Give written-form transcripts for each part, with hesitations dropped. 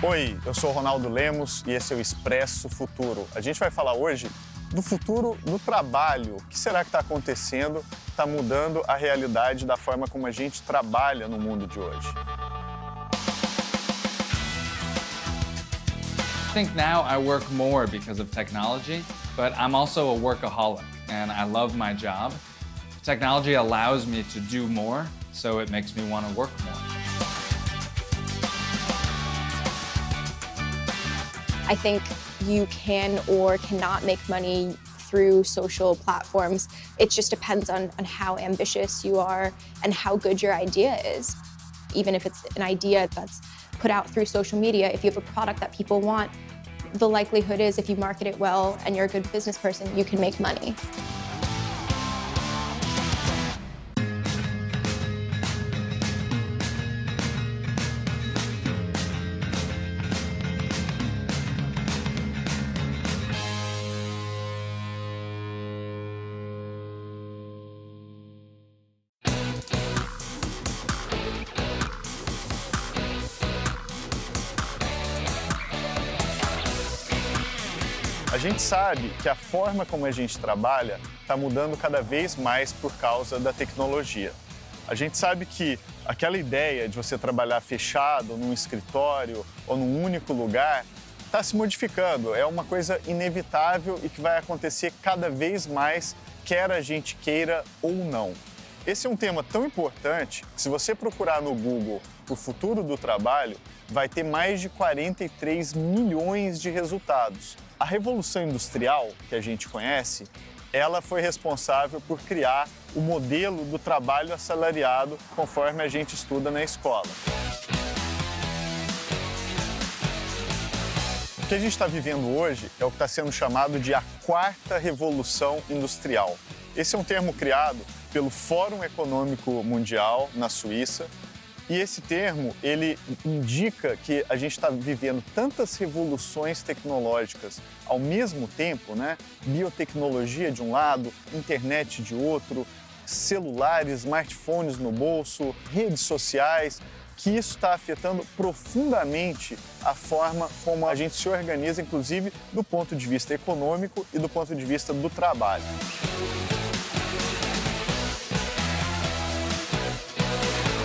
Oi, eu sou o Ronaldo Lemos e esse é o Expresso Futuro. A gente vai falar hoje do futuro no trabalho. O que será que está acontecendo? Está mudando a realidade da forma como a gente trabalha no mundo de hoje. I think now I work more because of technology, but I'm also a workaholic and I love my job. Technology allows me to do more, so it makes me want to work more. I think you can or cannot make money through social platforms. It just depends on how ambitious you are and how good your idea is. Even if it's an idea that's put out through social media, if you have a product that people want, the likelihood is if you market it well and you're a good business person, you can make money. A gente sabe que a forma como a gente trabalha está mudando cada vez mais por causa da tecnologia. A gente sabe que aquela ideia de você trabalhar fechado num escritório ou num único lugar está se modificando. É uma coisa inevitável e que vai acontecer cada vez mais, quer a gente queira ou não. Esse é um tema tão importante que, se você procurar no Google o futuro do trabalho, vai ter mais de 43 milhões de resultados. A Revolução Industrial, que a gente conhece, ela foi responsável por criar o modelo do trabalho assalariado conforme a gente estuda na escola. O que a gente está vivendo hoje é o que está sendo chamado de a quarta revolução industrial. Esse é um termo criado pelo Fórum Econômico Mundial, na Suíça, e esse termo, ele indica que a gente está vivendo tantas revoluções tecnológicas ao mesmo tempo, né? Biotecnologia de um lado, internet de outro, celulares, smartphones no bolso, redes sociais, que isso está afetando profundamente a forma como a gente se organiza, inclusive do ponto de vista econômico e do ponto de vista do trabalho.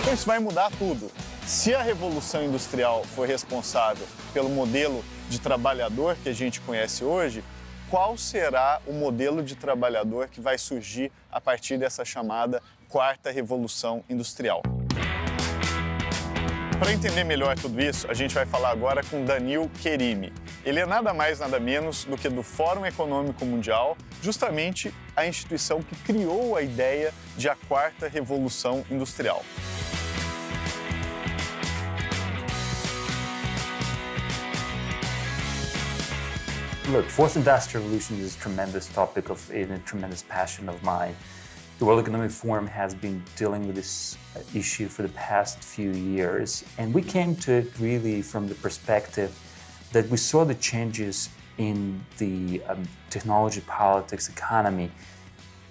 Então isso vai mudar tudo. Se a Revolução Industrial foi responsável pelo modelo de trabalhador que a gente conhece hoje, qual será o modelo de trabalhador que vai surgir a partir dessa chamada quarta Revolução Industrial? Para entender melhor tudo isso, a gente vai falar agora com Daniil Querimi. Ele é nada mais, nada menos do que do Fórum Econômico Mundial, justamente a instituição que criou a ideia de a quarta Revolução Industrial. Look, fourth industrial revolution is a tremendous topic and a tremendous passion of mine. The World Economic Forum has been dealing with this issue for the past few years, and we came to it really from the perspective that we saw the changes in the technology, politics, economy,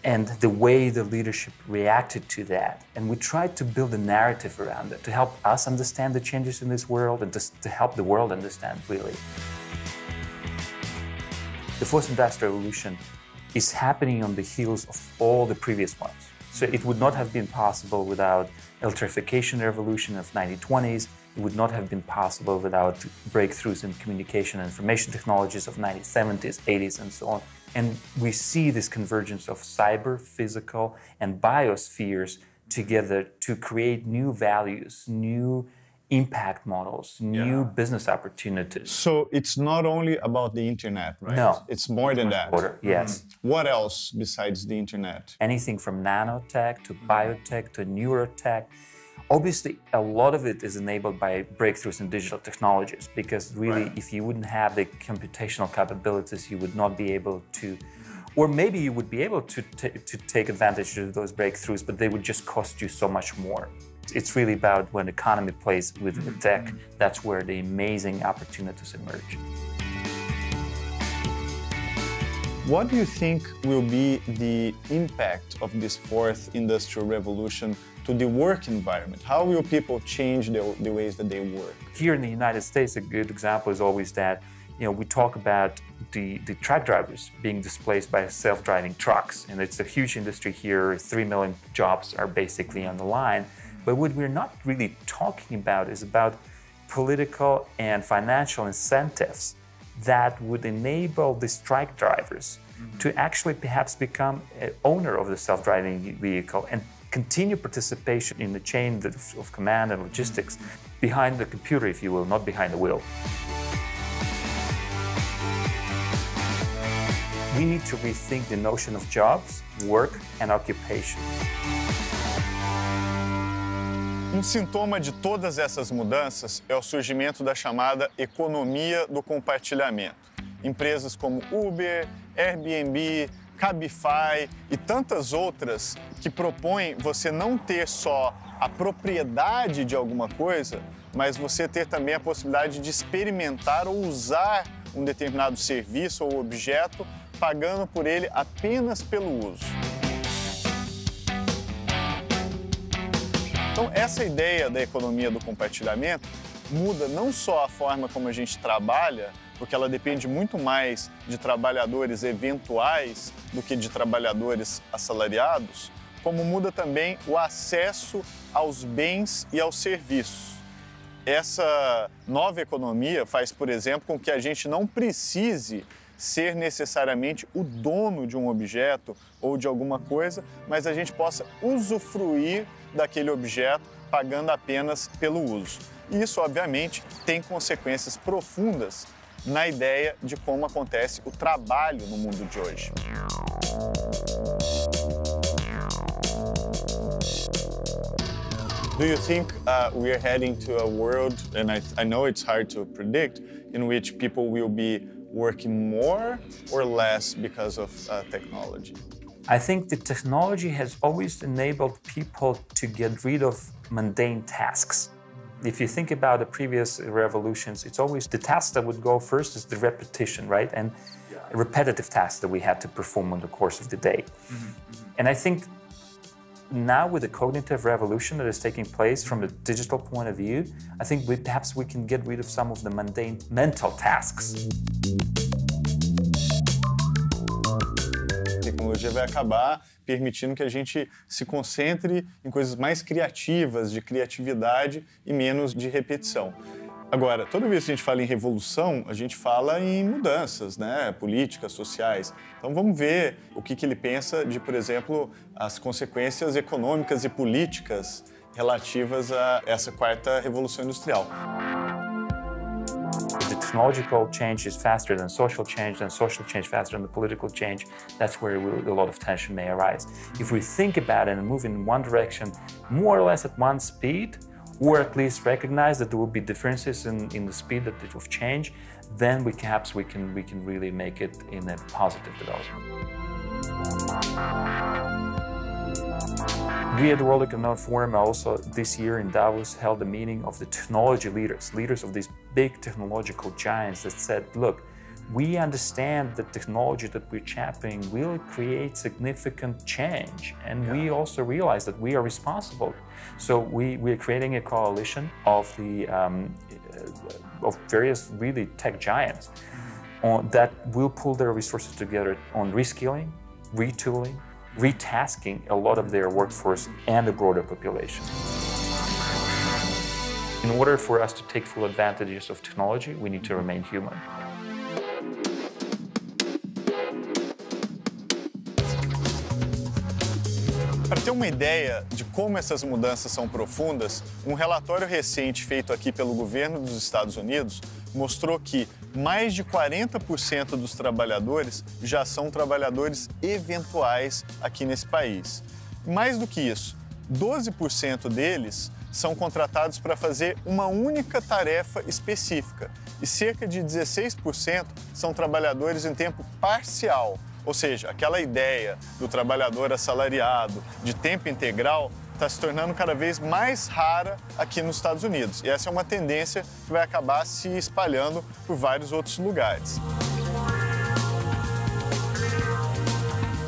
and the way the leadership reacted to that. And we tried to build a narrative around it to help us understand the changes in this world and to help the world understand, really. The fourth industrial revolution is happening on the heels of all the previous ones. So it would not have been possible without electrification revolution of 1920s. It would not have been possible without breakthroughs in communication and information technologies of 1970s, 80s, and so on. And we see this convergence of cyber, physical, and biospheres together to create new values, new impact models, new business opportunities. So it's not only about the internet, right? No. It's more than that. Yes. What else besides the internet? Anything from nanotech to biotech to neurotech. Obviously, a lot of it is enabled by breakthroughs in digital technologies, because really, if you wouldn't have the computational capabilities, you would not be able to, or maybe you would be able to take advantage of those breakthroughs, but they would just cost you so much more. It's really about when the economy plays with the tech, that's where the amazing opportunities emerge. What do you think will be the impact of this fourth industrial revolution to the work environment? How will people change the ways that they work? Here in the United States, a good example is always that, we talk about the truck drivers being displaced by self-driving trucks, and it's a huge industry here. 3 million jobs are basically on the line. But what we're not really talking about is about political and financial incentives that would enable these truck drivers to actually perhaps become an owner of the self-driving vehicle and continue participation in the chain of command and logistics behind the computer, if you will, not behind the wheel. We need to rethink the notion of jobs, work, and occupation. Sintoma de todas essas mudanças é o surgimento da chamada economia do compartilhamento. Empresas como Uber, Airbnb, Cabify e tantas outras que propõem você não ter só a propriedade de alguma coisa, mas você ter também a possibilidade de experimentar ou usar um determinado serviço ou objeto, pagando por ele apenas pelo uso. Então, essa ideia da economia do compartilhamento muda não só a forma como a gente trabalha, porque ela depende muito mais de trabalhadores eventuais do que de trabalhadores assalariados, como muda também o acesso aos bens e aos serviços. Essa nova economia faz, por exemplo, com que a gente não precise ser necessariamente o dono de um objeto ou de alguma coisa, mas a gente possa usufruir daquele objeto pagando apenas pelo uso. E isso, obviamente, tem consequências profundas na ideia de como acontece o trabalho no mundo de hoje. Do you think we are heading to a world, and I know it's hard to predict, in which people will be working more or less because of technology? I think the technology has always enabled people to get rid of mundane tasks. If you think about the previous revolutions, it's always the task that would go first is the repetition, right? And repetitive tasks that we had to perform on the course of the day. And I think now with the cognitive revolution that is taking place from a digital point of view, I think perhaps we can get rid of some of the mundane mental tasks. A tecnologia vai acabar permitindo que a gente se concentre em coisas mais criativas, de criatividade e menos de repetição. Agora, toda vez que a gente fala em revolução, a gente fala em mudanças, né, políticas, sociais. Então vamos ver o que ele pensa de, por exemplo, as consequências econômicas e políticas relativas a essa quarta revolução industrial. The technological change is faster than social change faster than the political change. That's where a lot of tension may arise. If we think about it and move in one direction, more or less at one speed, or at least recognize that there will be differences in the speed of change, then perhaps we can really make it in a positive development. We at the World Economic Forum also this year in Davos held a meeting of the technology leaders of these big technological giants that said, look, we understand that technology that we're championing will create significant change, and we also realize that we are responsible. So we're creating a coalition of various really tech giants that will pull their resources together on reskilling, retooling, retasking a lot of their workforce and the broader population. In order for us to take full advantages of technology, we need to remain human. Para ter uma ideia de como essas mudanças são profundas, um relatório recente feito aqui pelo governo dos Estados Unidos mostrou que mais de 40% dos trabalhadores já são trabalhadores eventuais aqui nesse país. Mais do que isso, 12% deles são contratados para fazer uma única tarefa específica e cerca de 16% são trabalhadores em tempo parcial. Ou seja, aquela ideia do trabalhador assalariado, de tempo integral, está se tornando cada vez mais rara aqui nos Estados Unidos. E essa é uma tendência que vai acabar se espalhando por vários outros lugares.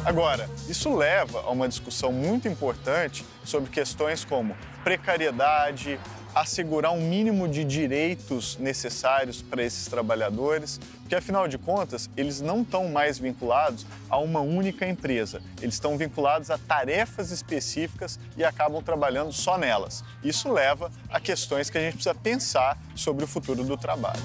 Agora, isso leva a uma discussão muito importante sobre questões como precariedade, assegurar um mínimo de direitos necessários para esses trabalhadores, porque afinal de contas, eles não estão mais vinculados a uma única empresa. Eles estão vinculados a tarefas específicas e acabam trabalhando só nelas. Isso leva a questões que a gente precisa pensar sobre o futuro do trabalho.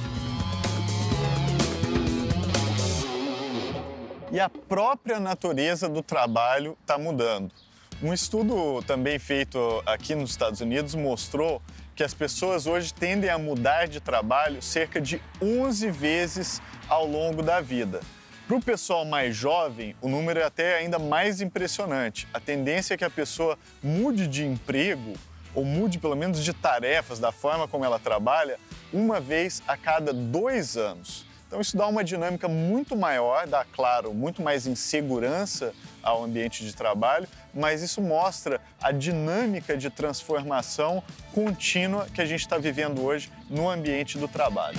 E a própria natureza do trabalho está mudando. Um estudo também feito aqui nos Estados Unidos mostrou que as pessoas hoje tendem a mudar de trabalho cerca de 11 vezes ao longo da vida. Para o pessoal mais jovem, o número é até ainda mais impressionante. A tendência é que a pessoa mude de emprego, ou mude pelo menos de tarefas, da forma como ela trabalha, uma vez a cada 2 anos. Então isso dá uma dinâmica muito maior, dá, claro, muito mais insegurança ao ambiente de trabalho, mas isso mostra a dinâmica de transformação contínua que a gente está vivendo hoje no ambiente do trabalho.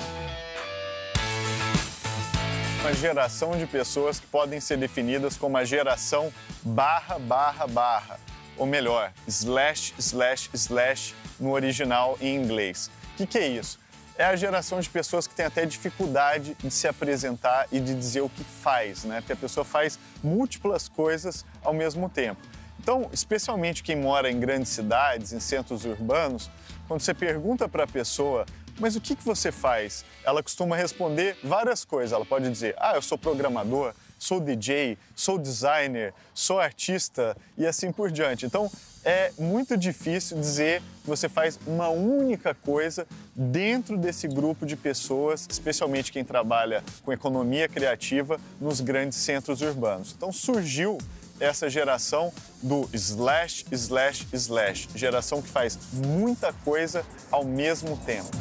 Uma geração de pessoas que podem ser definidas como a geração barra, barra, barra, ou melhor, slash, slash, slash no original em inglês. O que é isso? É a geração de pessoas que tem até dificuldade de se apresentar e de dizer o que faz, né? Porque a pessoa faz múltiplas coisas ao mesmo tempo. Então, especialmente quem mora em grandes cidades, em centros urbanos, quando você pergunta para a pessoa, mas o que você faz? Ela costuma responder várias coisas. Ela pode dizer, eu sou programador, sou DJ, sou designer, sou artista e assim por diante. Então, é muito difícil dizer que você faz uma única coisa dentro desse grupo de pessoas, especialmente quem trabalha com economia criativa nos grandes centros urbanos. Então surgiu essa geração do slash, slash, slash, geração que faz muita coisa ao mesmo tempo.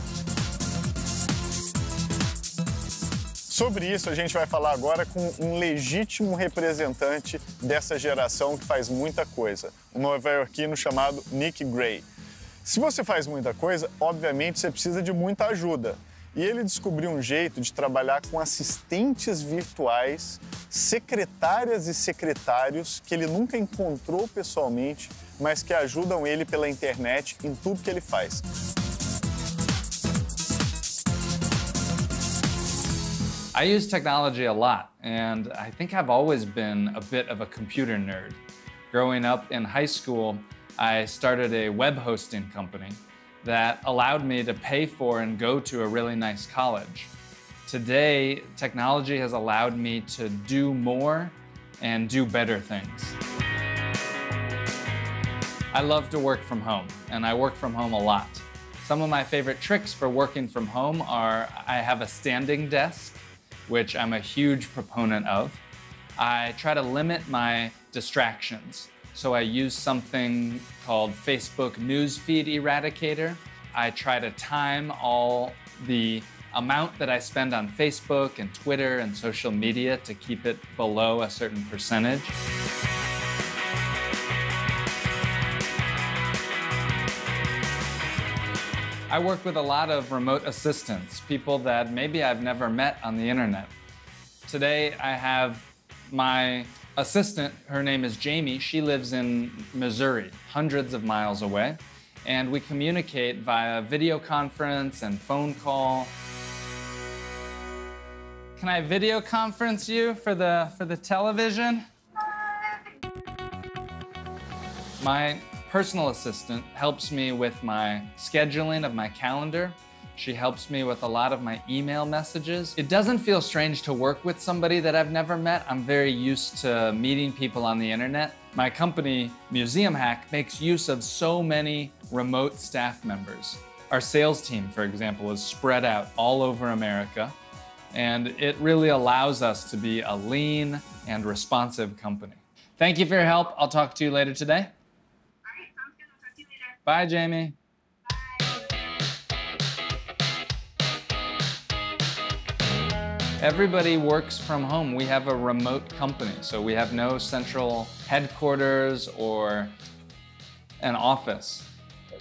Sobre isso, a gente vai falar agora com um legítimo representante dessa geração que faz muita coisa, um nova-iorquino chamado Nick Gray. Se você faz muita coisa, obviamente você precisa de muita ajuda. E ele descobriu um jeito de trabalhar com assistentes virtuais, secretárias e secretários que ele nunca encontrou pessoalmente, mas que ajudam ele pela internet em tudo que ele faz. I use technology a lot, and I think I've always been a bit of a computer nerd. Growing up in high school, I started a web hosting company that allowed me to pay for and go to a really nice college. Today, technology has allowed me to do more and do better things. I love to work from home, and I work from home a lot. Some of my favorite tricks for working from home are I have a standing desk, which I'm a huge proponent of. I try to limit my distractions. So I use something called Facebook Newsfeed Eradicator. I try to time all the amount that I spend on Facebook and Twitter and social media to keep it below a certain percentage. I work with a lot of remote assistants, people that maybe I've never met on the internet. Today I have my assistant, her name is Jamie. She lives in Missouri, hundreds of miles away, and we communicate via video conference and phone call. Can I video conference you for the television? My personal assistant helps me with my scheduling of my calendar. She helps me with a lot of my email messages. It doesn't feel strange to work with somebody that I've never met. I'm very used to meeting people on the internet. My company, Museum Hack, makes use of so many remote staff members. Our sales team, for example, is spread out all over America, and it really allows us to be a lean and responsive company. Thank you for your help. I'll talk to you later today. Bye, Jamie. Everybody works from home. We have a remote company, so we have no central headquarters or an office.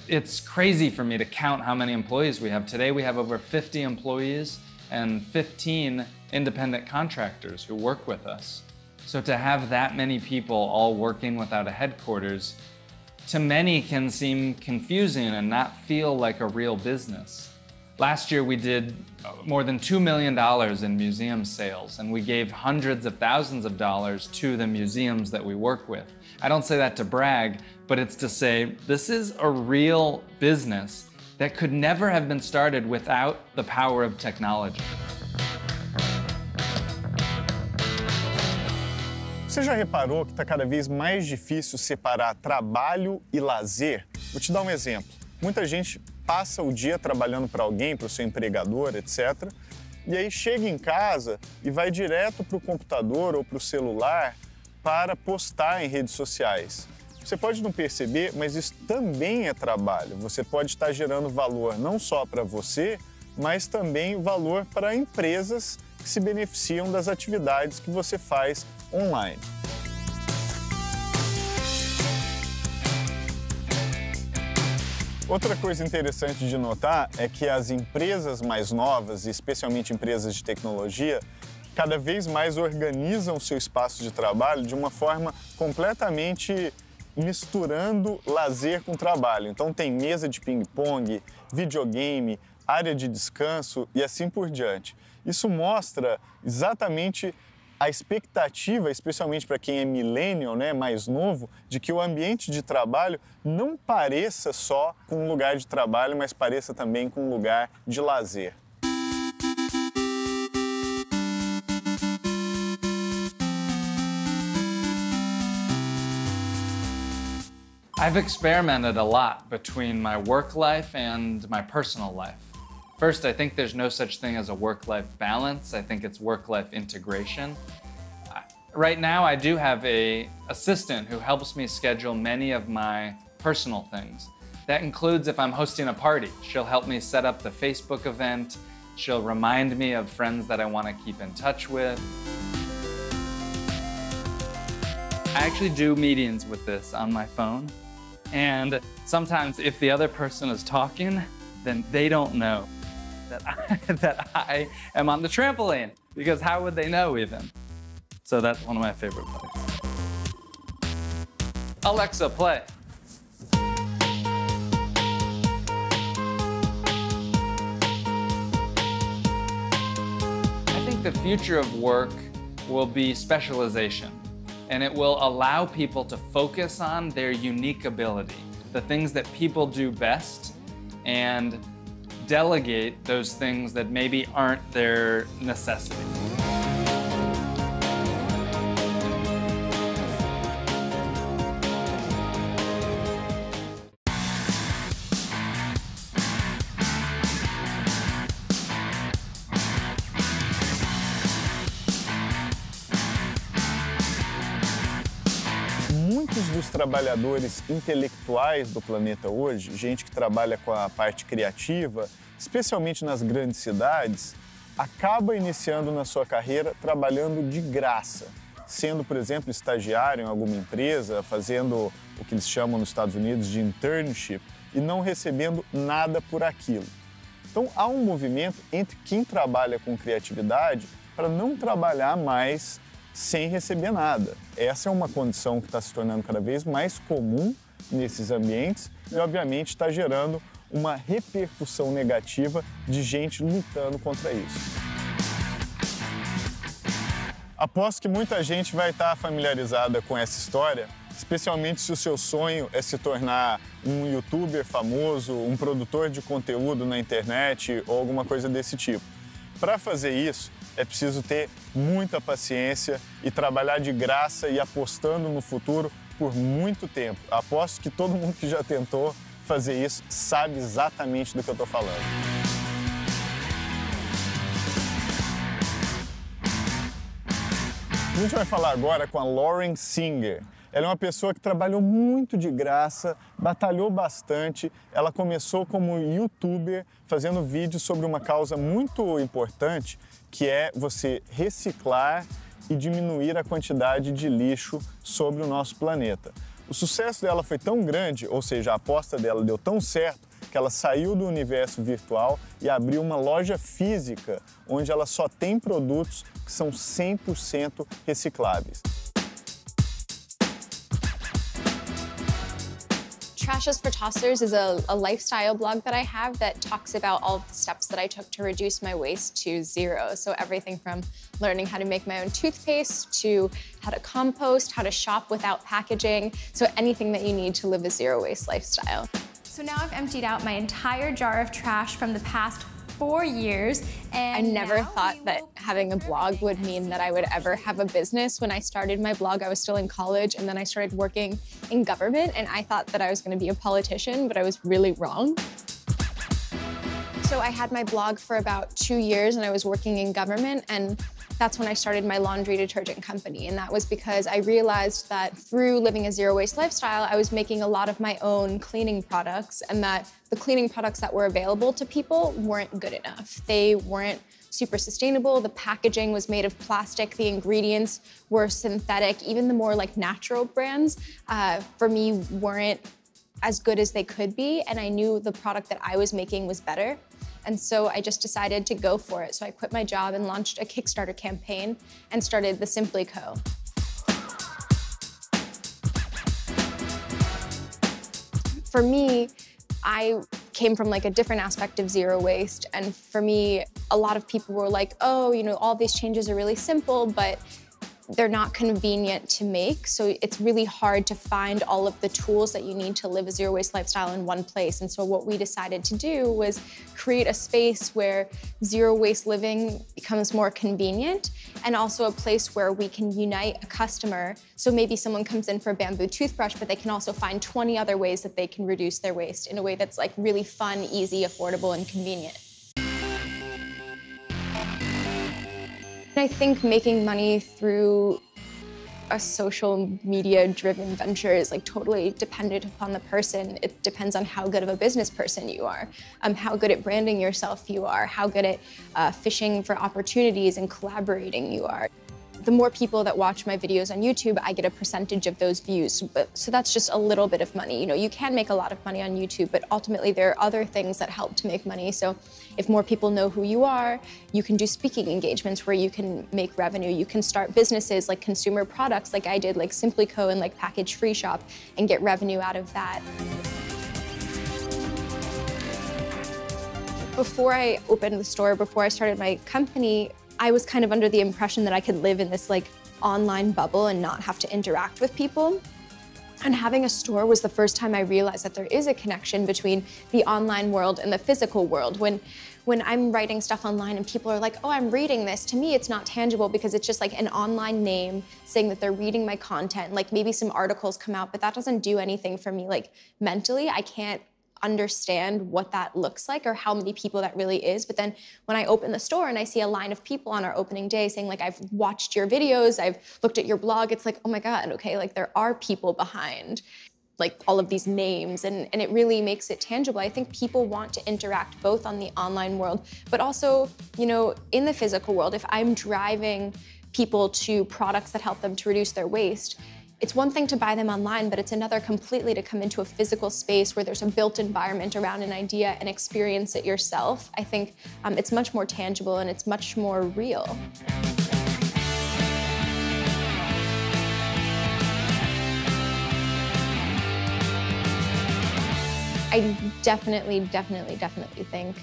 It's crazy for me to count how many employees we have. Today we have over 50 employees and 15 independent contractors who work with us. So to have that many people all working without a headquarters, to many can seem confusing and not feel like a real business. Last year we did more than $2 million in museum sales, and we gave hundreds of thousands of dollars to the museums that we work with. I don't say that to brag, but it's to say this is a real business that could never have been started without the power of technology. Você já reparou que está cada vez mais difícil separar trabalho e lazer? Vou te dar um exemplo. Muita gente passa o dia trabalhando para alguém, para o seu empregador, etc. E aí chega em casa e vai direto para o computador ou para o celular para postar em redes sociais. Você pode não perceber, mas isso também é trabalho. Você pode estar gerando valor não só para você, mas também valor para empresas que se beneficiam das atividades que você faz online. Outra coisa interessante de notar é que as empresas mais novas, especialmente empresas de tecnologia, cada vez mais organizam o seu espaço de trabalho de uma forma completamente misturando lazer com trabalho. Então tem mesa de ping-pong, videogame, área de descanso e assim por diante. Isso mostra exatamente a expectativa, especialmente para quem é millennial, né, mais novo, de que o ambiente de trabalho não pareça só com um lugar de trabalho, mas pareça também com um lugar de lazer. I've experimented a lot between my work life and my personal life. First, I think there's no such thing as a work-life balance. I think it's work-life integration. Right now, I do have an assistant who helps me schedule many of my personal things. That includes if I'm hosting a party. She'll help me set up the Facebook event. She'll remind me of friends that I want to keep in touch with. I actually do meetings with this on my phone. And sometimes if the other person is talking, then they don't know that I am on the trampoline, because how would they know even? So that's one of my favorite parts. Alexa, play. I think the future of work will be specialization, and it will allow people to focus on their unique ability, the things that people do best, and delegate those things that maybe aren't their necessity. Muitos dos trabalhadores intelectuais do planeta hoje, gente que trabalha com a parte criativa, especialmente nas grandes cidades, acaba iniciando na sua carreira trabalhando de graça, sendo, por exemplo, estagiário em alguma empresa, fazendo o que eles chamam nos Estados Unidos de internship e não recebendo nada por aquilo. Então há um movimento entre quem trabalha com criatividade para não trabalhar mais sem receber nada. Essa é uma condição que está se tornando cada vez mais comum nesses ambientes e, obviamente, está gerando uma repercussão negativa de gente lutando contra isso. Aposto que muita gente vai estar familiarizada com essa história, especialmente se o seu sonho é se tornar um youtuber famoso, um produtor de conteúdo na internet ou alguma coisa desse tipo. Para fazer isso, é preciso ter muita paciência e trabalhar de graça e apostando no futuro por muito tempo. Aposto que todo mundo que já tentou fazer isso sabe exatamente do que eu estou falando. A gente vai falar agora com a Lauren Singer. Ela é uma pessoa que trabalhou muito de graça, batalhou bastante. Ela começou como youtuber, fazendo vídeos sobre uma causa muito importante, que é você reciclar e diminuir a quantidade de lixo sobre o nosso planeta. O sucesso dela foi tão grande, ou seja, a aposta dela deu tão certo, que ela saiu do universo virtual e abriu uma loja física onde ela só tem produtos que são 100% recicláveis. Trashes for Tossers is a lifestyle blog that I have that talks about all of the steps that I took to reduce my waste to zero. So everything from learning how to make my own toothpaste to how to compost, how to shop without packaging. So anything that you need to live a zero waste lifestyle. So now I've emptied out my entire jar of trash from the past 4 years, and I never thought that having a blog would mean that I would ever have a business. When I started my blog, I was still in college, and then I started working in government, and I thought that I was going to be a politician, but I was really wrong. So I had my blog for about 2 years, and I was working in government, and that's when I started my laundry detergent company. And that was because I realized that through living a zero waste lifestyle, I was making a lot of my own cleaning products, and that the cleaning products that were available to people weren't good enough. They weren't super sustainable. The packaging was made of plastic. The ingredients were synthetic. Even the more like natural brands, for me, weren't as good as they could be. And I knew the product that I was making was better. And so I just decided to go for it. So I quit my job and launched a Kickstarter campaign and started the Simply Co. For me, I came from like a different aspect of zero waste. And for me, a lot of people were like, oh, you know, all these changes are really simple, but they're not convenient to make. So it's really hard to find all of the tools that you need to live a zero waste lifestyle in one place. And so what we decided to do was create a space where zero waste living becomes more convenient, and also a place where we can unite a customer. So maybe someone comes in for a bamboo toothbrush, but they can also find 20 other ways that they can reduce their waste in a way that's like really fun, easy, affordable, and convenient. I think making money through a social media-driven venture is like totally dependent upon the person. It depends on how good of a business person you are, how good at branding yourself you are, how good at fishing for opportunities and collaborating you are. The more people that watch my videos on YouTube, I get a percentage of those views. So that's just a little bit of money. You know, you can make a lot of money on YouTube, but ultimately there are other things that help to make money. So if more people know who you are, you can do speaking engagements where you can make revenue. You can start businesses like consumer products like I did, like Simply Co. and like Package Free Shop, and get revenue out of that. Before I opened the store, before I started my company, I was kind of under the impression that I could live in this like online bubble and not have to interact with people. And having a store was the first time I realized that there is a connection between the online world and the physical world. When I'm writing stuff online and people are like, oh, I'm reading this, to me it's not tangible because it's just like an online name saying that they're reading my content. Like maybe some articles come out, but that doesn't do anything for me. Like mentally, I can't understand what that looks like or how many people that really is. But then when I open the store and I see a line of people on our opening day saying like, I've watched your videos, I've looked at your blog, it's like, oh my God, okay, like there are people behind like all of these names, and it really makes it tangible. I think people want to interact both on the online world, but also, you know, in the physical world. If I'm driving people to products that help them to reduce their waste, it's one thing to buy them online, but it's another completely to come into a physical space where there's a built environment around an idea and experience it yourself. I think it's much more tangible and it's much more real. I definitely think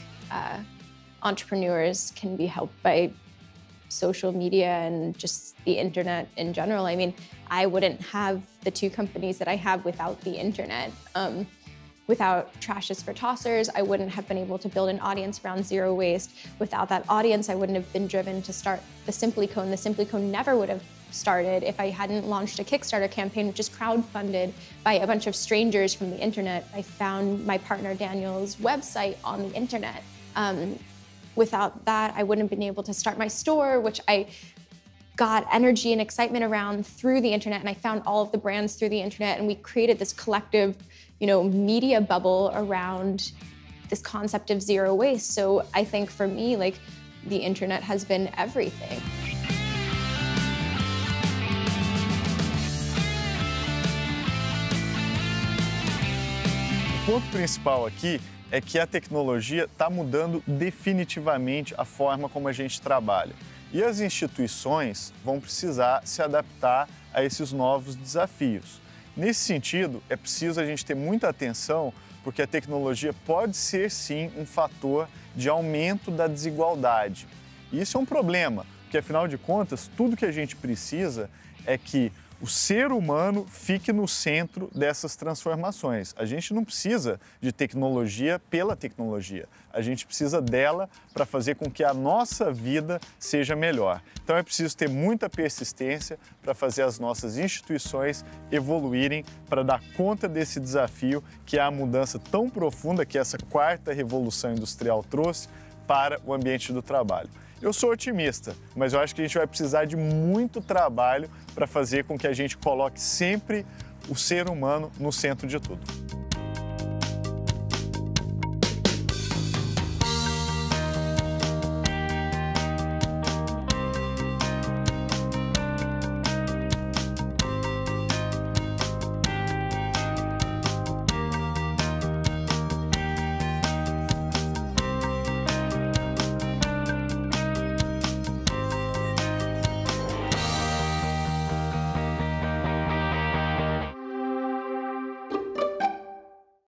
entrepreneurs can be helped by social media and just the internet in general. I mean, I wouldn't have the 2 companies that I have without the internet. Without Trashes for Tossers, I wouldn't have been able to build an audience around zero waste. Without that audience, I wouldn't have been driven to start the Simply Co. And the Simply Co. never would have started if I hadn't launched a Kickstarter campaign, which is crowdfunded by a bunch of strangers from the internet. I found my partner Daniel's website on the internet. Without that, I wouldn't have been able to start my store, which I got energy and excitement around through the internet, and I found all of the brands through the internet, and we created this collective, you know, media bubble around this concept of zero waste. So I think for me, like, the internet has been everything. O ponto principal aqui é que a tecnologia está mudando definitivamente a forma como a gente trabalha. E as instituições vão precisar se adaptar a esses novos desafios. Nesse sentido, é preciso a gente ter muita atenção, porque a tecnologia pode ser, sim, um fator de aumento da desigualdade. E isso é um problema, porque, afinal de contas, tudo que a gente precisa é que o ser humano fique no centro dessas transformações. A gente não precisa de tecnologia pela tecnologia. A gente precisa dela para fazer com que a nossa vida seja melhor. Então é preciso ter muita persistência para fazer as nossas instituições evoluírem para dar conta desse desafio que é a mudança tão profunda que essa quarta revolução industrial trouxe para o ambiente do trabalho. Eu sou otimista, mas eu acho que a gente vai precisar de muito trabalho para fazer com que a gente coloque sempre o ser humano no centro de tudo.